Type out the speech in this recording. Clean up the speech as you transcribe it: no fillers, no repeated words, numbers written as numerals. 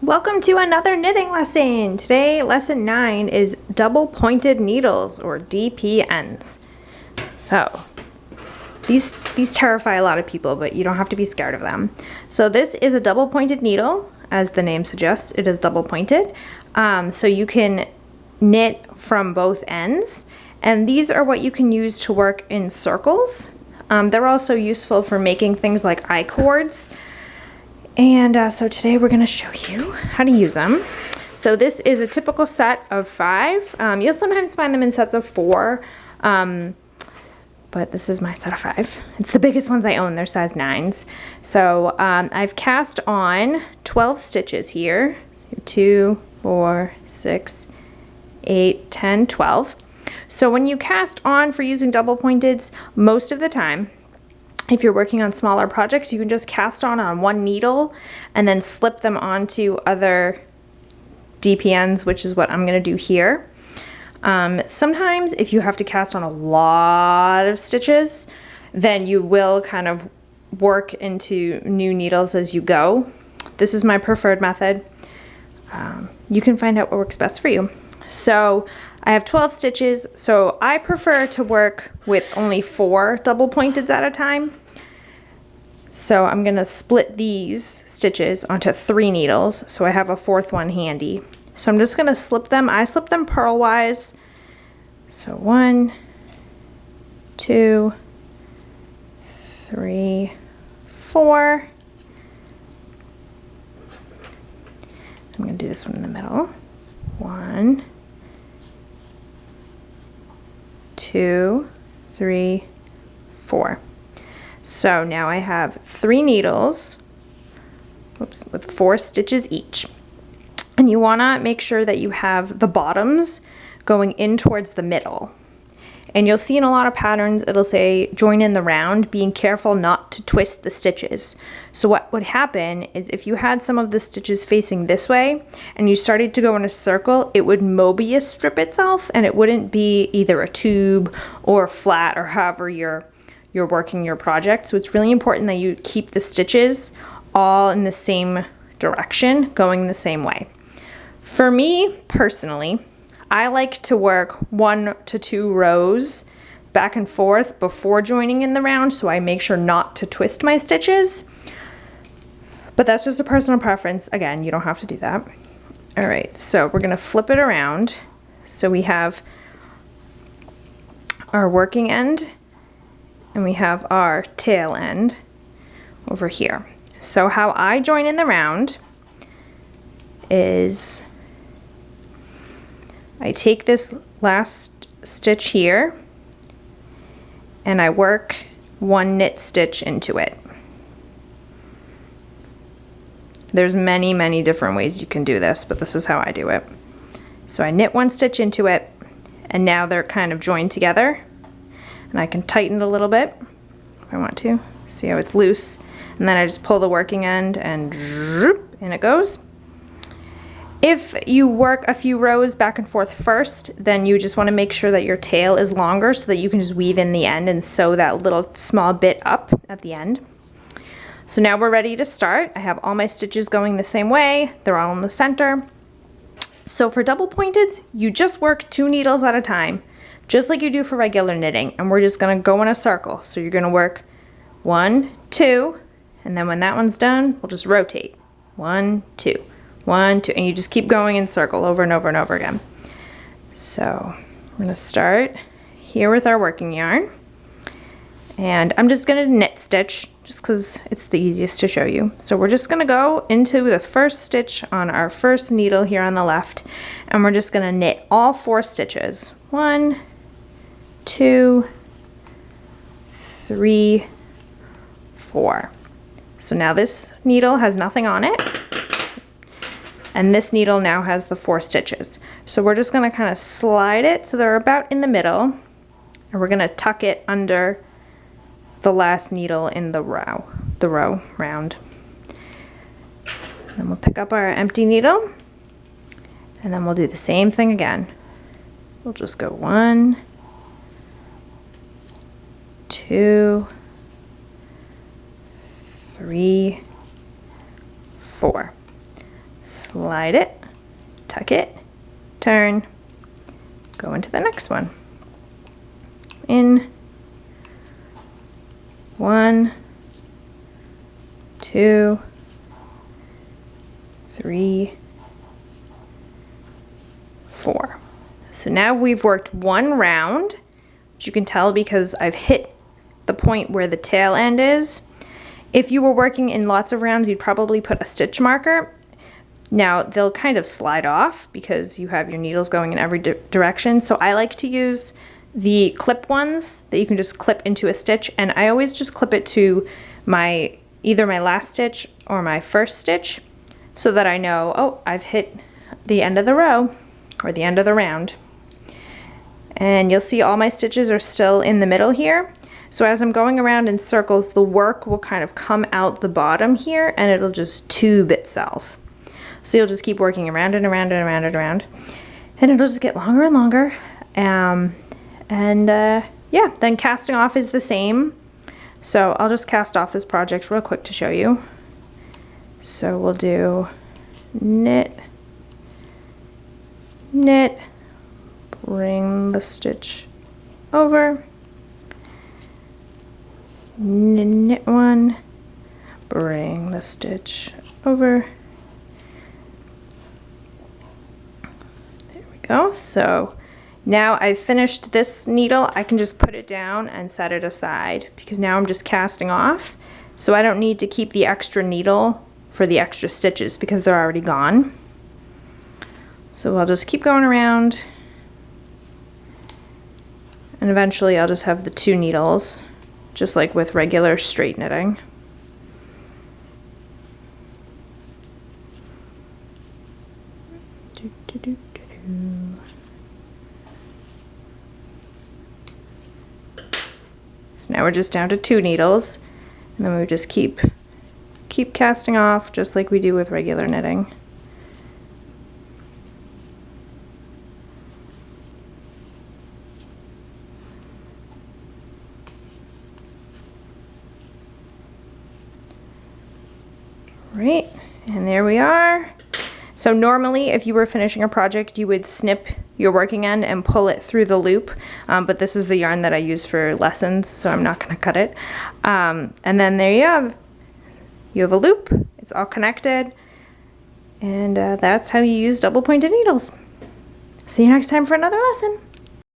Welcome to another knitting lesson. Today, lesson 9 is double pointed needles, or DPNs. So, these terrify a lot of people, but you don't have to be scared of them. So this is a double pointed needle, as the name suggests. It is double pointed. So you can knit from both ends, and these are what you can use to work in circles. They're also useful for making things like I-cords. And so today we're going to show you how to use them. So this is a typical set of 5. You'll sometimes find them in sets of 4, but this is my set of 5. It's the biggest ones I own. They're size 9s. So I've cast on 12 stitches here. 2, 4, 6, 8, 10, 12. So when you cast on for using double pointeds, most of the time, if you're working on smaller projects, you can just cast on one needle and then slip them onto other DPNs, which is what I'm going to do here. Sometimes if you have to cast on a lot of stitches, then you will kind of work into new needles as you go. This is my preferred method. You can find out what works best for you. So I have 12 stitches, so I prefer to work with only 4 double pointeds at a time. So I'm going to split these stitches onto 3 needles, so I have a 4th one handy. So I'm just going to slip them. I slip them purlwise. So 1, 2, 3, 4. I'm going to do this one in the middle. 1, 2, 3, 4. So now I have 3 needles, with 4 stitches each. And you want to make sure that you have the bottoms going in towards the middle. And you'll see in a lot of patterns it'll say join in the round, being careful not to twist the stitches. So what would happen is if you had some of the stitches facing this way and you started to go in a circle, it would Mobius strip itself and it wouldn't be either a tube or flat or however you're working your project. So it's really important that you keep the stitches all in the same direction, going the same way. For me personally, I like to work 1 to 2 rows back and forth before joining in the round, so I make sure not to twist my stitches. But that's just a personal preference. Again, you don't have to do that. All right, so we're gonna flip it around. So we have our working end and we have our tail end over here. So how I join in the round is I take this last stitch here and I work 1 knit stitch into it. There's many different ways you can do this, but this is how I do it. So I knit 1 stitch into it, and now they're kind of joined together, and I can tighten it a little bit if I want to. See how it's loose, and then I just pull the working end and in it goes. If you work a few rows back and forth first, then you just want to make sure that your tail is longer so that you can just weave in the end and sew that little small bit up at the end. So now we're ready to start. I have all my stitches going the same way. They're all in the center. So for double pointeds, you just work 2 needles at a time, just like you do for regular knitting. And we're just going to go in a circle. So you're going to work 1, 2, and then when that one's done, we'll just rotate. 1, 2. 1, 2, and you just keep going in circle over and over and over again. So we're going to start here with our working yarn, and I'm just going to knit stitch just because it's the easiest to show you. So we're just going to go into the first stitch on our first needle here on the left, and we're just going to knit all 4 stitches. 1, 2, 3, 4. So now this needle has nothing on it. And this needle now has the 4 stitches. So we're just going to kind of slide it so they're about in the middle, and we're going to tuck it under the last needle in the row round. Then we'll pick up our empty needle, and then we'll do the same thing again. We'll just go 1, 2, 3, 4. slide it, tuck it, turn, go into the next one. In 1, 2, 3, 4. So now we've worked one round, which you can tell because I've hit the point where the tail end is. If you were working in lots of rounds, you'd probably put a stitch marker. Now they'll kind of slide off because you have your needles going in every direction. So I like to use the clip ones that you can just clip into a stitch, and I always just clip it to either my last stitch or my first stitch so that I know, oh, I've hit the end of the row or the end of the round. And you'll see all my stitches are still in the middle here. So as I'm going around in circles, the work will kind of come out the bottom here and it'll just tube itself. So you'll just keep working around and around and around and around, and it'll just get longer and longer. Yeah, then casting off is the same. So I'll just cast off this project real quick to show you. So we'll do knit, knit, bring the stitch over, knit one, bring the stitch over. There we go. So now I've finished this needle, I can just put it down and set it aside because now I'm just casting off. So I don't need to keep the extra needle for the extra stitches because they're already gone. So I'll just keep going around, and eventually I'll just have the 2 needles, just like with regular straight knitting. So now we're just down to 2 needles, and then we just keep casting off just like we do with regular knitting. Right, and there we are. So normally if you were finishing a project, you would snip your working end and pull it through the loop, but this is the yarn that I use for lessons, so I'm not going to cut it. And then there you have a loop, it's all connected, and that's how you use double pointed needles. See you next time for another lesson.